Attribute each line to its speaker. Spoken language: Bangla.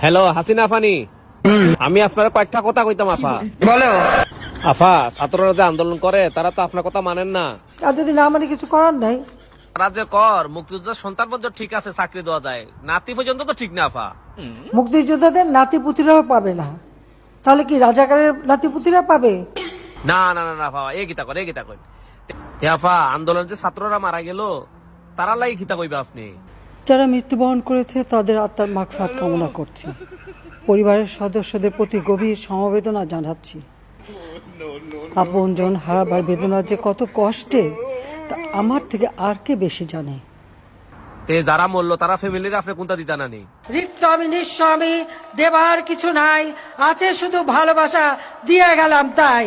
Speaker 1: হ্যালো হাসিনা আফানি, আমি আপনার কয়েকটা কথা কইতাম আফা।
Speaker 2: বলো।
Speaker 1: আফা, ছাত্ররা যে আন্দোলন করে তারা তো আপনার কথা মানেন না।
Speaker 3: আর যদি না মানে কিছু করার নাই।
Speaker 1: তারা যে কর মুক্তিযোদ্ধার সন্তান পর্যন্ত ঠিক আছে, চাকরি দেওয়া যায়, নাতি পর্যন্ত তো ঠিক না আফা।
Speaker 3: মুক্তিযোদ্ধাদের নাতিপুতিরাও পাবে না, তাহলে কি রাজাকারের নাতিপুতিরা পাবে?
Speaker 1: না না না না আফা, এ গীতা কর, এ গীতা কর। তে আফা, আন্দোলন যে ছাত্ররা মারা গেল তারা লাই গীতা কইবা আপনি?
Speaker 4: যারা মৃত্যুবরণ করেছে তাদের আত্মার মাগফিরাত কামনা করছি। পরিবারের সদস্যদের প্রতি গভীর সমবেদনা জানাচ্ছি। আপনজন হারাবার বেদনা যে কত কষ্টে তা আমার থেকে আর কে বেশি জানে।
Speaker 1: তে যারা মরলো তারা ফ্যামিলির আপনি কোনটা দিতা না নি?
Speaker 3: রিক্ত আমি নিঃস্ব, আমি দেবার কিছু নাই, আছে শুধু ভালোবাসা, দিয়ে গেলাম তাই।